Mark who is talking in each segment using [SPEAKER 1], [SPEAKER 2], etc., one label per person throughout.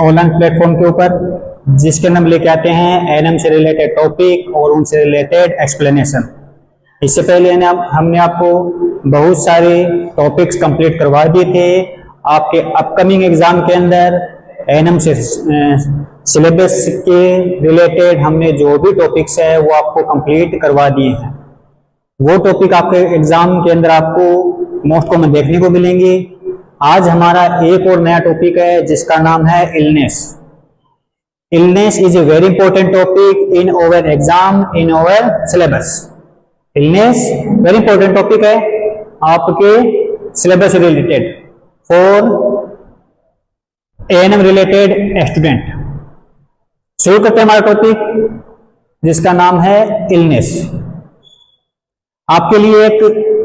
[SPEAKER 1] Online platform के ऊपर, जिसके अंदर हम लेके आते हैं एनएम से रिलेटेड टॉपिक और उनसे रिलेटेड एक्सप्लेनेशन। इससे पहले हमने आपको बहुत सारे टॉपिक्स कंप्लीट करवा दिए थे। आपके अपकमिंग एग्जाम के अंदर एनएम से सिलेबस के रिलेटेड हमने जो भी टॉपिक्स है वो आपको कंप्लीट करवा दिए हैं। वो टॉपिक आपके एग्जाम के अंदर आपको मोस्ट कॉमन देखने को मिलेंगे। आज हमारा एक और नया टॉपिक है जिसका नाम है illness. Illness is a very important topic in over exam, in over syllabus. Illness very important topic है आपके सिलेबस से related for ANM related student. शुरू करते हैं हमारा टॉपिक जिसका नाम है इलनेस। आपके लिए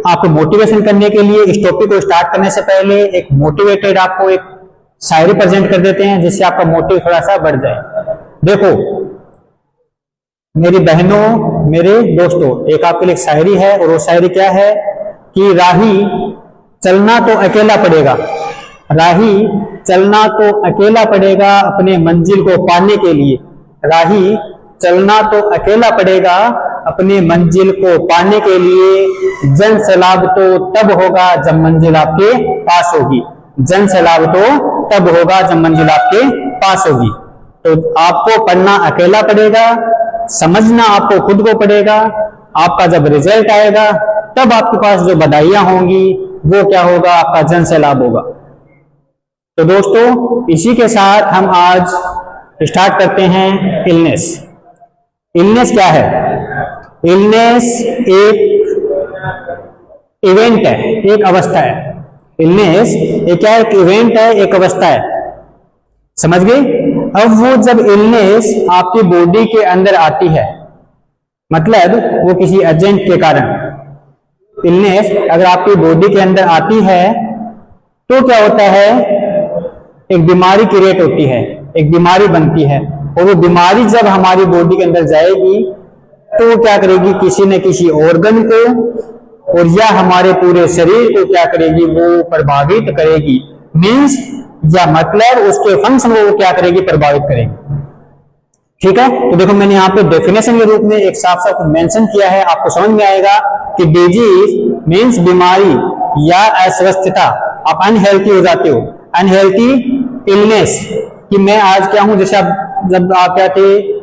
[SPEAKER 1] आपको मोटिवेशन करने के लिए इस टॉपिक को स्टार्ट करने से पहले एक मोटिवेटेड आपको एक शायरी प्रेजेंट कर देते हैं जिससे आपका मोटिव थोड़ा सा बढ़ जाए। देखो मेरी बहनों, मेरे दोस्तों, एक आपके लिए शायरी है और वो शायरी क्या है कि राही चलना तो अकेला पड़ेगा, राही चलना तो अकेला पड़ेगा अपने मंजिल को पाने के लिए। राही चलना तो अकेला पड़ेगा अपने मंजिल को पाने के लिए। जन से लाभ तो तब होगा जब मंजिल आपके पास होगी। जन से लाभ तो तब होगा जब मंजिल आपके पास होगी। तो आपको पढ़ना अकेला पड़ेगा, समझना आपको खुद को पड़ेगा। आपका जब रिजल्ट आएगा तब आपके पास जो बधाइयां होंगी वो क्या होगा, आपका जन से लाभ होगा। तो दोस्तों इसी के साथ हम आज स्टार्ट करते हैं इलनेस। इलनेस क्या है? इलनेस एक इवेंट है, एक अवस्था है। इलनेस एक क्या है? एक इवेंट है, एक अवस्था है। समझ गए? अब वो जब इलनेस आपकी बॉडी के अंदर आती है, मतलब वो किसी एजेंट के कारण, इलनेस अगर आपकी बॉडी के अंदर आती है तो क्या होता है, एक बीमारी क्रिएट होती है, एक बीमारी बनती है। और वो बीमारी जब हमारी बॉडी के अंदर जाएगी तो वो क्या करेगी, किसी न किसी ऑर्गन को और या हमारे पूरे शरीर को क्या करेगी, वो प्रभावित करेगी। मीन्स या मतलब उसके फंक्शन को वो क्या करेगी, प्रभावित करेगी। ठीक है, तो देखो मैंने यहाँ पे डेफिनेशन के रूप में एक साफ साफ मेंशन किया है, आपको समझ में आएगा कि डिजीज मीन्स बीमारी या अस्वस्थता। आप अनहेल्थी हो जाते हो, अनहेल्थी इलनेस। कि मैं आज क्या हूं, जैसे आप जब आप क्या थे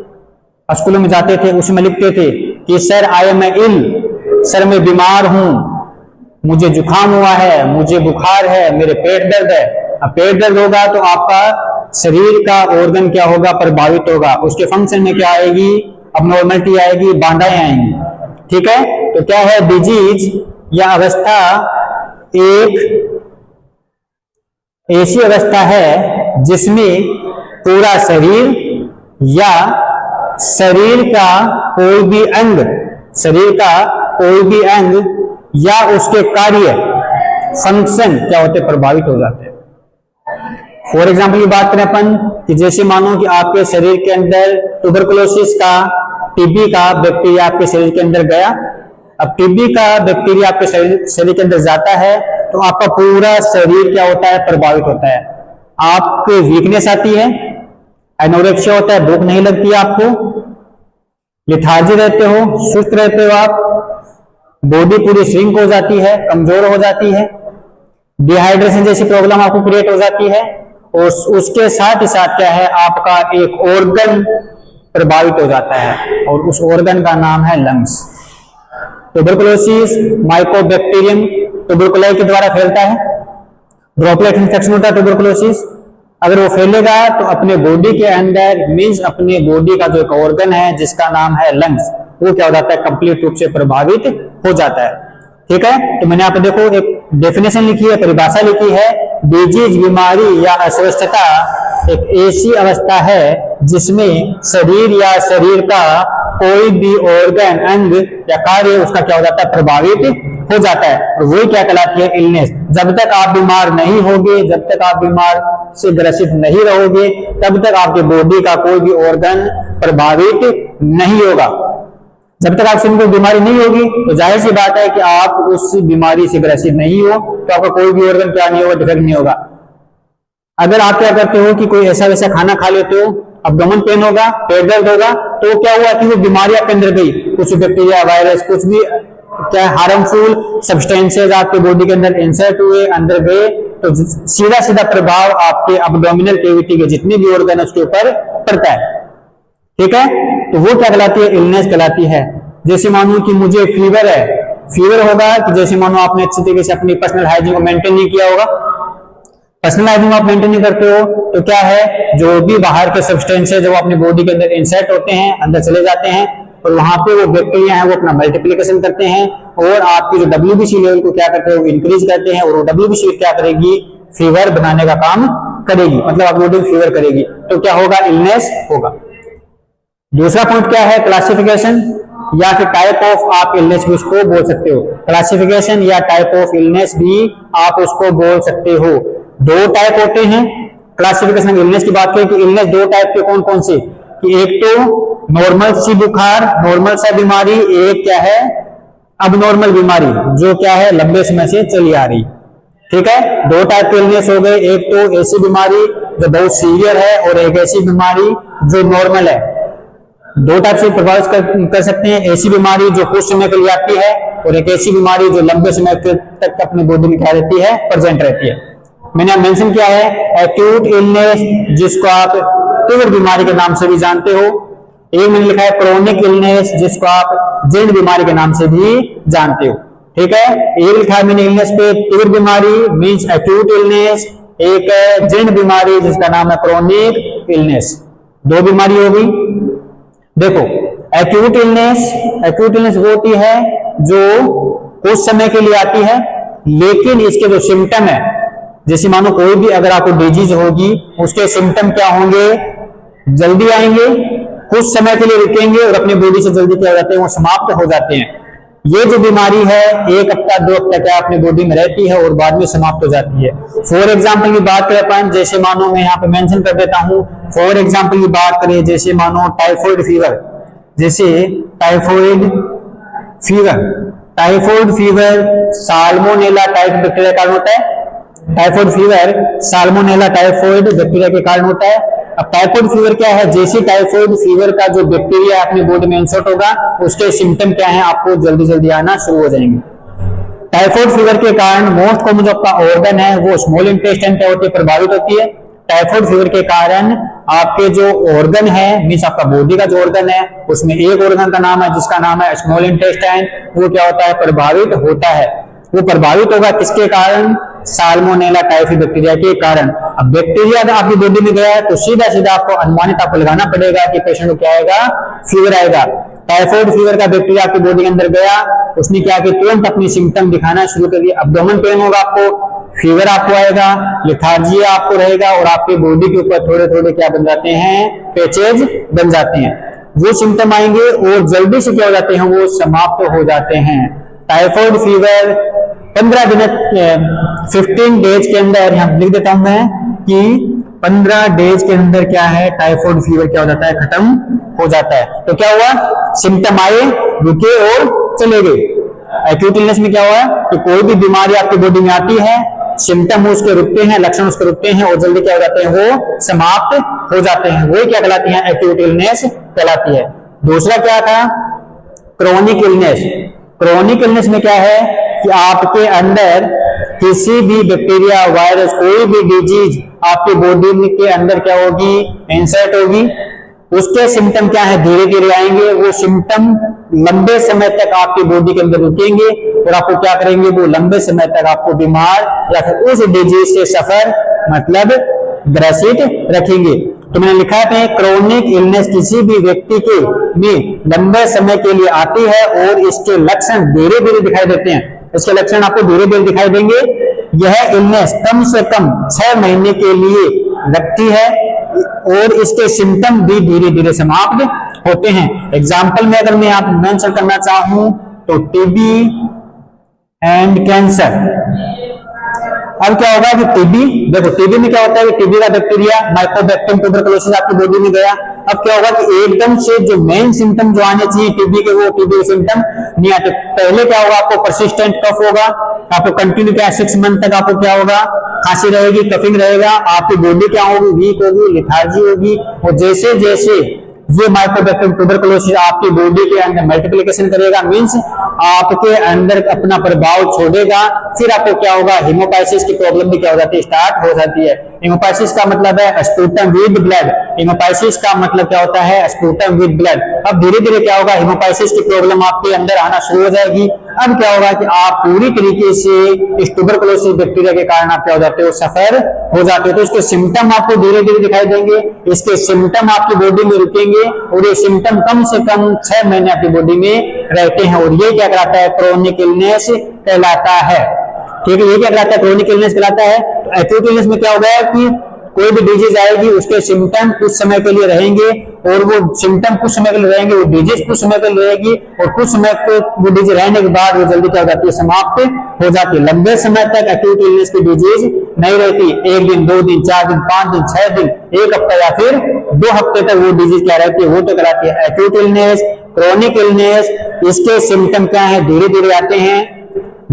[SPEAKER 1] स्कूलों में जाते थे उसमें लिखते थे कि sir I am ill, sir मैं बीमार हूं, मुझे जुकाम हुआ है, मुझे बुखार है, मेरे पेट दर्द है। अब पेट दर्द होगा तो आपका शरीर का ऑर्गन क्या होगा, प्रभावित होगा। उसके फंक्शन में क्या आएगी, अब नॉर्मलिटी आएगी, बाधाएं आएंगी। ठीक है, तो क्या है डिजीज या अवस्था, एक ऐसी अवस्था है जिसमें पूरा शरीर या शरीर का कोई भी अंग, शरीर का कोई भी अंग या उसके कार्य फंक्शन क्या होते, प्रभावित हो जाते हैं। फॉर एग्जाम्पल की बात करें अपन कि जैसे मानो कि आपके शरीर के अंदर ट्यूबरकुलोसिस का, टीबी का बैक्टीरिया आपके शरीर के अंदर गया। अब टीबी का बैक्टीरिया आपके शरीर के अंदर जाता है तो आपका पूरा शरीर क्या होता है, प्रभावित होता है। आपको वीकनेस आती है, एनोरेक्सिया होता है, भूख नहीं लगती है आपको, लिथार्जी रहते हो, सुस्त रहते हो आप, बॉडी पूरी श्रिंक हो जाती है, कमजोर हो जाती है, डिहाइड्रेशन जैसी प्रॉब्लम आपको क्रिएट हो जाती है। और उसके साथ ही साथ क्या है, आपका एक ऑर्गन प्रभावित हो जाता है और उस ऑर्गन का नाम है लंग्स। ट्यूबरकुलोसिस माइकोबैक्टीरियम ट्यूबरकुलाई के द्वारा फैलता है, ड्रॉपलेट इन्फेक्शन होता है ट्यूबरकुलोसिस। अगर वो फैलेगा तो अपने बॉडी के अंदर मीन्स अपने बॉडी का जो एक ऑर्गन है जिसका नाम है लंग्स, वो क्या हो जाता है, कंप्लीट रूप से प्रभावित हो जाता है। ठीक है, तो मैंने यहाँ पे देखो एक डेफिनेशन लिखी है, परिभाषा लिखी है। डिजीज बीमारी या अस्वस्थता एक ऐसी अवस्था है जिसमें शरीर या शरीर का कोई भी ऑर्गन, अंग या कार्य उसका क्या हो जाता है, प्रभावित हो जाता है। और वही क्या कहलाती है, इलनेस। जब तक आप बीमार नहीं होगे, जब तक आप बीमार से ग्रसित नहीं रहोगे, तब तक आपके बॉडी का कोई भी ऑर्गन प्रभावित नहीं होगा। जब तक आपसे कोई बीमारी नहीं होगी तो जाहिर सी बात है कि आप उस बीमारी से ग्रसित नहीं हो तो आपका कोई भी ऑर्गन क्या नहीं होगा, डिफेक्ट नहीं होगा। अगर आप क्या करते हो कि कोई ऐसा वैसा खाना खा लेते हो, अब्डोमेन पेन होगा, पेट दर्द होगा, तो क्या हुआ कि वो बीमारी आपके अंदर गई, कुछ बैक्टीरिया, वायरस, कुछ भी क्या हार्मफुल सब्सटेंसेस आपके बॉडी के अंदर इंसर्ट हुए, अंदर गए, तो सीधा सीधा प्रभाव आपके अब्डोमिनल कैविटी के जितने भी ऑर्गन है उसके ऊपर पड़ता है। ठीक है, तो वो क्या कहलाती है, इलनेस कहलाती है। जैसे मानो कि मुझे फीवर है, फीवर होगा कि जैसे मानो आपने अच्छी तरीके से अपनी पर्सनल हाइजीन को मेंटेन नहीं किया होगा, पर्सनल हाइजीन आप मेंटेन नहीं करते हो, तो क्या है, जो भी बाहर के सब्सटेंस है जो अपनी बॉडी के अंदर इंसर्ट होते हैं, अंदर चले जाते हैं, और वहां पे वो बैक्टीरिया है वो अपना मल्टीप्लिकेशन करते हैं, और आपकी जो WBC लेवल को क्या करते हैं, वो इंक्रीज करते हैं, और वो WBC क्या करेगी, फीवर बनाने का काम करेगी, मतलब आप बॉडी में फीवर करेगी, तो क्या होगा, इलनेस होगा। दूसरा पॉइंट क्या है, क्लासिफिकेशन या फिर टाइप ऑफ आप इलनेस भी उसको बोल सकते हो। क्लासिफिकेशन या टाइप ऑफ इलनेस भी आप उसको बोल सकते हो। दो टाइप होते हैं क्लासिफिकेशन इलनेस की बात करें कि इलनेस दो टाइप के कौन कौन से, कि एक तो नॉर्मल सी बुखार, नॉर्मल सा बीमारी, एक क्या है, अबनॉर्मल बीमारी जो क्या है लंबे समय से चली आ रही। ठीक है, दो टाइप के इलनेस हो गए, एक तो ऐसी बीमारी जो बहुत सीवियर है और एक ऐसी बीमारी जो नॉर्मल है। दो टाइप से प्रभावित कर सकते हैं, ऐसी बीमारी जो कुछ समय के लिए आती है और एक ऐसी बीमारी जो लंबे समय तक अपनी बॉडी में क्या रहती है, प्रेजेंट रहती है। मैंने मेंशन किया है एक्यूट इलनेस जिसको आप तीव्र बीमारी के नाम से भी जानते हो, एक मैंने लिखा है क्रोनिक इलनेस जिसको आप जीर्ण बीमारी के नाम से भी जानते हो। ठीक है, एक लिखा है मैंने इलनेस पे तीव्र बीमारी मींस एक्यूट इलनेस, एक है जीर्ण बीमारी जिसका नाम है क्रोनिक इलनेस। दो बीमारी हो गई। देखो एक्यूट इलनेस वो होती है जो कुछ समय के लिए आती है, लेकिन इसके जो सिम्टम है, जैसे मानो कोई भी अगर आपको डिजीज होगी उसके सिम्टम क्या होंगे, जल्दी आएंगे, कुछ समय के लिए रुकेंगे और अपनी बॉडी से जल्दी क्या हो जाते हैं, वो समाप्त हो जाते हैं। ये जो बीमारी है एक हफ्ता दो हफ्ता क्या अपनी बॉडी में रहती है और बाद में समाप्त हो जाती है। फॉर एग्जाम्पल की बात करें अपन, जैसे मानो मैं यहाँ पे मेंशन कर देता हूँ, फॉर एग्जाम्पल की बात करें जैसे मानो टाइफॉइड फीवर, जैसे typhoid fever salmonella type bacteria के कारण होता है। Typhoid fever salmonella typhoid bacteria के कारण होता है। अब टाइफॉइड फीवर क्या है, जैसे टाइफॉइड फीवर का जो बैक्टीरिया अपनी बॉडी में इंसर्ट होगा उसके सिम्टम क्या है, आपको जल्दी जल्दी आना शुरू हो जाएंगे। टाइफॉइड फीवर के कारण मोस्ट कॉमन जो आपका ऑर्गन है वो स्मॉल इंटेस्टाइन क्या होती है, प्रभावित होती है। टाइफॉइड फीवर के कारण आपके जो ऑर्गन है मींस आपका बॉडी का जो ऑर्गन है उसमें एक ऑर्गन का नाम है जिसका नाम है स्मॉल इंटेस्टाइन, वो क्या होता है, प्रभावित होता है। वो प्रभावित होगा किसके कारण, साल्मोनेला टाइफी बैक्टीरिया के कारण। अब बैक्टीरिया अगर आपकी बॉडी में गया है तो सीधा सीधा आपको अनुमानित आपको लगाना पड़ेगा कि पेशेंट को क्या आएगा, फीवर आएगा। टाइफॉइड फीवर का बैक्टीरिया आपकी बॉडी के अंदर गया, उसने क्या किया, तुरंत अपनी सिम्टम दिखाना शुरू कर दिया। अब्डोमेन पेन होगा आपको, फीवर आपको आएगा, लिथार्जिया आपको रहेगा और आपके बॉडी के ऊपर थोड़े थोड़े क्या बन जाते हैं, पैचेज बन जाते हैं। वो सिम्टम आएंगे और जल्दी से क्या हो जाते हैं, वो समाप्त हो जाते हैं। टाइफॉइड फीवर 15 डेज के अंदर, यहाँ लिख देता हूं मैं कि 15 डेज के अंदर क्या है, टाइफॉइड फीवर क्या हो जाता है, खत्म हो जाता है। तो क्या हुआ, सिम्टम आए, रुके और चले गए। एक्यूट इलनेस में क्या हुआ कि कोई भी बीमारी आपकी बॉडी में आती है, सिम्टम उसके रुकते हैं, लक्षण उसके रुकते हैं और जल्दी क्या हो जाते हैं, वो समाप्त हो जाते हैं। वो क्या कहलाती है, एक्यूट इलनेस कहलाती है। दूसरा क्या था, क्रोनिक इलनेस। क्रोनिक इलनेस में क्या है कि आपके अंदर किसी भी बैक्टीरिया, वायरस, कोई भी डिजीज आपके बॉडी के अंदर क्या होगी, इंसर्ट होगी, उसके सिम्टम क्या है, धीरे धीरे आएंगे। वो सिम्टम लंबे समय तक आपकी बॉडी के अंदर रुकेंगे और आपको क्या करेंगे, वो लंबे समय तक आपको बीमार या फिर उस डिजीज से सफर मतलब ग्रसित रखेंगे। तो मैंने लिखा है क्रोनिक इलनेस किसी भी व्यक्ति के में लंबे समय के लिए आती है और इसके लक्षण धीरे धीरे दिखाई देते हैं। इसके लक्षण आपको धीरे धीरे दिखाई देंगे। यह इलनेस कम से कम 6 महीने के लिए लगती है और इसके सिम्टम भी धीरे धीरे समाप्त होते हैं। एग्जाम्पल में अगर मैं आप मेंशन करना चाहूं तो टीबी एंड कैंसर। अब क्या होगा कि टीबी, देखो टीबी में क्या होता है कि टीबी का बैक्टीरिया माइकोबैक्टीरियम ट्यूबरकुलोसिस आपकी बॉडी में गया, अब क्या होगा कि एकदम से जो मेन सिम्टम जो आने चाहिए टीबी के, वो टीबी के सिम्टम नहीं आते। पहले क्या होगा, आपको परसिस्टेंट कफ होगा, आपको कंटिन्यू क्या 6 मंथ तक आपको क्या होगा, खांसी रहेगी, कफिंग रहेगा, आपकी बॉडी क्या होगी, वीक होगी, लिथार्जी होगी। और जैसे जैसे ये माइकोबैक्टीरियम ट्यूबरकुलोसिस आपकी बॉडी के अंदर मल्टीप्लिकेशन करेगा, मींस आपके अंदर अपना प्रभाव छोड़ेगा, फिर आपको क्या होगा, हिमोपाइसिस की प्रॉब्लम भी क्या हो जाती है, स्टार्ट हो जाती है। हिमोपाइसिस का मतलब है स्पूटम विद ब्लड, हिमोपाइसिस का मतलब क्या होता है, स्पूटम विद ब्लड। अब धीरे धीरे क्या होगा, हिमोपाइसिस की प्रॉब्लम आपके अंदर आना शुरू हो जाएगी। अब क्या होगा कि आप पूरी तरीके से इस ट्यूबरकुलोसिस बैक्टीरिया के कारण आप क्या हो जाते हो, सफर हो जाते हो। तो इसके सिम्टम आपको धीरे धीरे दिखाई देंगे, इसके सिम्टम आपकी बॉडी में रुकेंगे और ये सिम्टम कम से कम 6 महीने आपकी बॉडी में रहते हैं। और ये क्या कहलाता है, क्रोनिक इलनेस कहलाता है। ठीक है, ये क्या कहलाता है, क्रोनिक इलनेस कहलाता है। तो एक्यूट इलनेस में क्या होगा कि कोई भी डिजीज आएगी, उसके सिम्टम कुछ समय के लिए रहेंगे और वो सिम्टम कुछ समय के लिए रहेंगे, वो डिजीज कुछ समय के लिए रहेगी और कुछ समय को वो डिजीज रहने के बाद वो जल्दी क्या हो जाती है, समाप्त हो जाती है। लंबे समय तक एक्यूट इलनेस की डिजीज नहीं रहती, 1 दिन 2 दिन 4 दिन 5 दिन 6 दिन 1 हफ्ता या फिर 2 हफ्ते तक वो डिजीज क्या रहती है, वो तो कराती है। एक्यूट इलनेस, क्रोनिक इलनेस, इसके सिम्टम क्या है, धीरे धीरे आते हैं,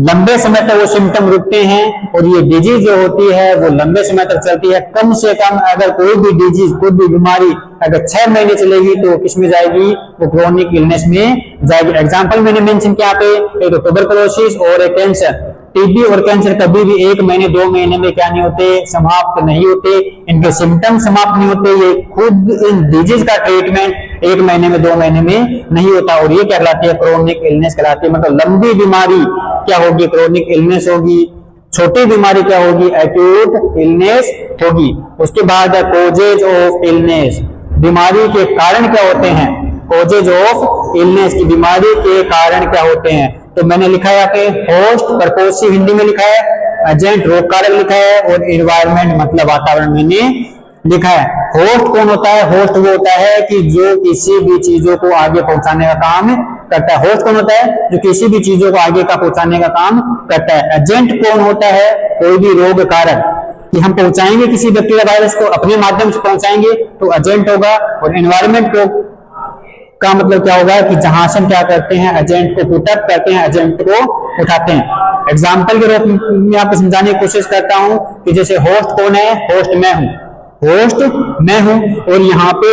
[SPEAKER 1] लंबे समय तक वो सिम्टम रुकते हैं और ये डिजीज जो होती है वो लंबे समय तक चलती है। कम से कम अगर कोई भी डिजीज, कोई भी बीमारी अगर 6 महीने चलेगी तो किस में जाएगी, वो क्रोनिक इलनेस में जाएगी। एग्जांपल मैंने मेंशन किया पे, एक ट्यूबरकुलोसिस और एक कैंसर। टीबी और कैंसर कभी भी 1 महीने 2 महीने में क्या नहीं होते, समाप्त नहीं होते, इनके सिम्टम समाप्त नहीं होते। ये खुद इन डिजीज का ट्रीटमेंट 1 महीने में 2 महीने में नहीं होता और ये क्या कहलाती है, क्रोनिक इलनेस कहलाती है। मतलब लंबी बीमारी क्या होगी, क्रोनिक इलनेस होगी। छोटी बीमारी क्या होगी, एक्यूट इलनेस होगी। उसके बाद है कोजेज ऑफ इलनेस, बीमारी के कारण क्या होते हैं, कोजेज ऑफ इलनेस की बीमारी के कारण क्या होते हैं। तो मैंने लिखा है यहाँ पे होस्ट, परपोसिव हिंदी में लिखा है, एजेंट रोग कारक लिखा है और एनवायरनमेंट मतलब वातावरण मैंने लिखा है। होस्ट कौन होता है, होस्ट वो होता है कि जो किसी भी चीजों को आगे पहुंचाने का काम करता है। होस्ट कौन होता है, जो किसी भी चीजों को आगे का पहुंचाने का काम करता है। एजेंट कौन होता है, कोई भी रोग कारक, कि हम पहुंचाएंगे किसी बैक्टीरिया वायरस को, अपने माध्यम से पहुंचाएंगे तो एजेंट होगा। और एनवायरनमेंट का मतलब क्या होगा कि जहां से हम क्या करते हैं, एजेंट को पुटअप करते हैं, एजेंट को उठाते हैं। एग्जाम्पल के रूप में आपको समझाने की कोशिश करता हूं कि जैसे होस्ट कौन है, होस्ट मैं हूं, होस्ट मैं हूं और यहाँ पे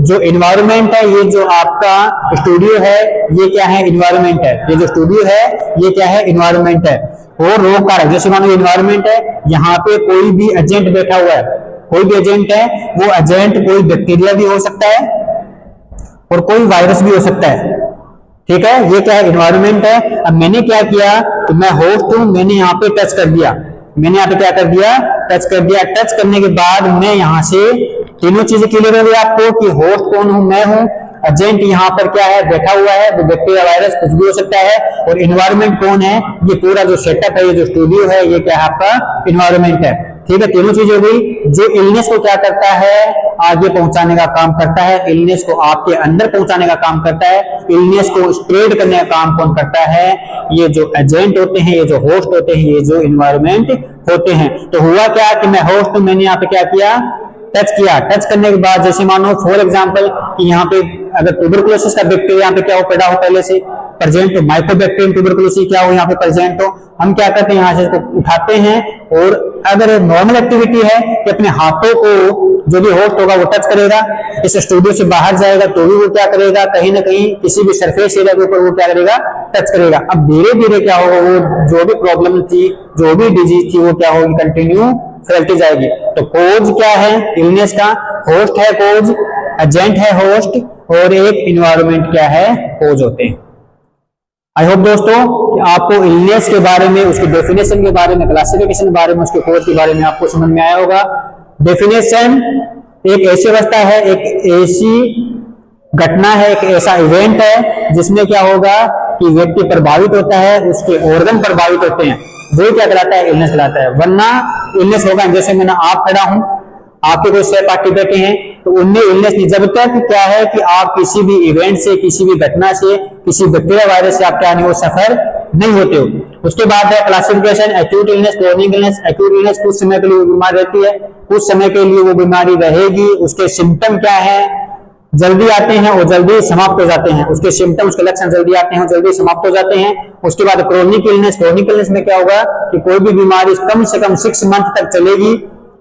[SPEAKER 1] जो एनवायरनमेंट है, ये जो आपका स्टूडियो है, ये क्या है, एनवायरनमेंट है। ये जो स्टूडियो है ये क्या है, एनवायरनमेंट है। और रोग कारक, जैसे मानो एनवायरनमेंट है, यहाँ पे कोई भी एजेंट बैठा हुआ है, कोई भी एजेंट है, वो एजेंट कोई बैक्टीरिया भी हो सकता है और कोई वायरस भी हो सकता है। ठीक है, ये क्या है, एनवायरनमेंट है। अब मैंने क्या किया, तो मैं होस्ट हूं, मैंने यहाँ पे टच कर दिया, मैंने यहाँ पे क्या कर दिया, टच कर दिया। टच करने के बाद मैं यहाँ से तीनों चीजें क्लियर हो गई आपको कि होस्ट कौन हूं, मैं हूं, एजेंट यहाँ पर क्या है, बैठा हुआ है, वो बैक्टीरिया वायरस कुछ भी हो सकता है, और एनवायरनमेंट कौन है, ये पूरा जो सेटअप है, ये जो स्टूडियो है, ये क्या है आपका एनवायरनमेंट है। ठीक है, तीनों चीजें हो गई। जो इलनेस को क्या करता है, आगे पहुंचाने का काम करता है, इलनेस को आपके अंदर पहुंचाने का काम करता है, इलनेस को स्प्रेड करने का काम कौन करता है, ये जो एजेंट होते हैं, ये जो होस्ट होते हैं, ये जो एनवायरनमेंट होते हैं। तो हुआ क्या कि मैं होस्ट हूं, मैंने यहाँ पे क्या किया, टच किया। टच करने के बाद जैसे मानो फॉर एग्जांपल कि यहाँ पे अगर ट्यूबरकुलोसिस का बैक्टीरिया यहाँ पे क्या हो, पैदा हो पहले से प्रेजेंट हो, माइकोबैक्टीरियम ट्यूबरकुलोसिस क्या हो यहाँ पे प्रेजेंट हो, हम क्या करते हैं, यहाँ से इसको उठाते हैं और अगर नॉर्मल एक्टिविटी है कि अपने हाथों को जो भी होस्ट होगा वो टच करेगा, इस स्टूडियो से बाहर जाएगा तो भी वो क्या करेगा, कहीं ना कहीं किसी भी सरफेस एरिया के ऊपर वो क्या करेगा, टच करेगा। अब धीरे धीरे क्या होगा, वो जो भी प्रॉब्लम थी, जो भी डिजीज थी, वो क्या होगी, कंटिन्यू फैलती जाएगी। तो कोज क्या है, इलनेस का, होस्ट है कोज, एजेंट है होस्ट, और एक एनवायरनमेंट क्या है, कोज होते हैं। आई होप दोस्तों कि आपको इलनेस के बारे में, उसकी डेफिनेशन के बारे में, क्लासिफिकेशन के बारे में, उसके कोज के बारे में आपको समझ में आया होगा। डेफिनेशन एक ऐसी अवस्था है, एक ऐसी घटना है, एक ऐसा इवेंट है जिसमें क्या होगा कि व्यक्ति प्रभावित होता है, उसके ऑर्गन प्रभावित होते हैं, वो क्या कहलाता है, इलनेस कहलाता है। वरना इलनेस होगा, जैसे मैंने आप खड़ा हूं, आपके कोई सहपाठी बैठे हैं, तो उनमें इलनेस नहीं। जब तक क्या है कि आप किसी भी इवेंट से, किसी भी घटना से, किसी बैक्टीरिया वायरस से आप क्या नहीं हो, सफर नहीं होते हो। उसके बाद है classification, acute illness, chronic illness. Acute illness कुछ समय के लिए वो बीमार रहती है, कुछ समय के लिए वो बीमारी रहेगी, उसके सिम्टम क्या है, जल्दी आते हैं और जल्दी समाप्त हो जाते हैं, उसके सिम्टम्स, के लक्षण जल्दी आते हैं और जल्दी समाप्त हो जाते हैं। उसके बाद क्रोनिक इलनेस, क्रोनिक इलनेस में क्या होगा कि कोई भी बीमारी कम से कम 6 मंथ तक चलेगी,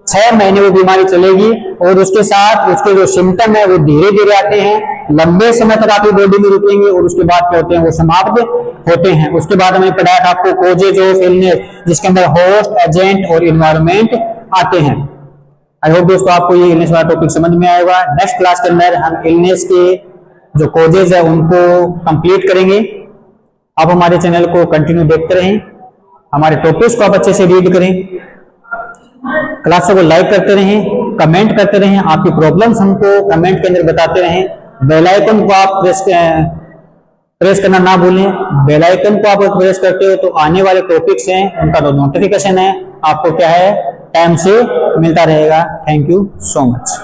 [SPEAKER 1] 6 महीने वो बीमारी चलेगी और उसके साथ उसके जो सिम्टम है वो धीरे धीरे आते हैं, लंबे समय तक आपकी बॉडी में रुकेंगे और उसके बाद क्या होते हैं, वो समाप्त होते हैं। उसके बाद हमने पढ़ाया था आपको कॉजेज ऑफ इलनेस, जिसके अंदर होस्ट, एजेंट और इन्वायरमेंट आते हैं। आई होप दोस्तों आपको ये इलनेस वाला टॉपिक समझ में आएगा। नेक्स्ट क्लास के अंदर हम इलनेस के जो कॉजेज है उनको कंप्लीट करेंगे। आप हमारे चैनल को कंटिन्यू देखते रहें, हमारे टॉपिक्स को आप अच्छे से रीड करें, क्लासों को लाइक करते रहें, कमेंट करते रहें, आपकी प्रॉब्लम्स हमको कमेंट के अंदर बताते रहें। बेल आइकन को आप प्रेस करना ना भूलें। बेल आइकन को आप प्रेस करते हो तो आने वाले टॉपिक्स हैं उनका जो नोटिफिकेशन है आपको क्या है, टाइम से मिलता रहेगा। Thank you so much.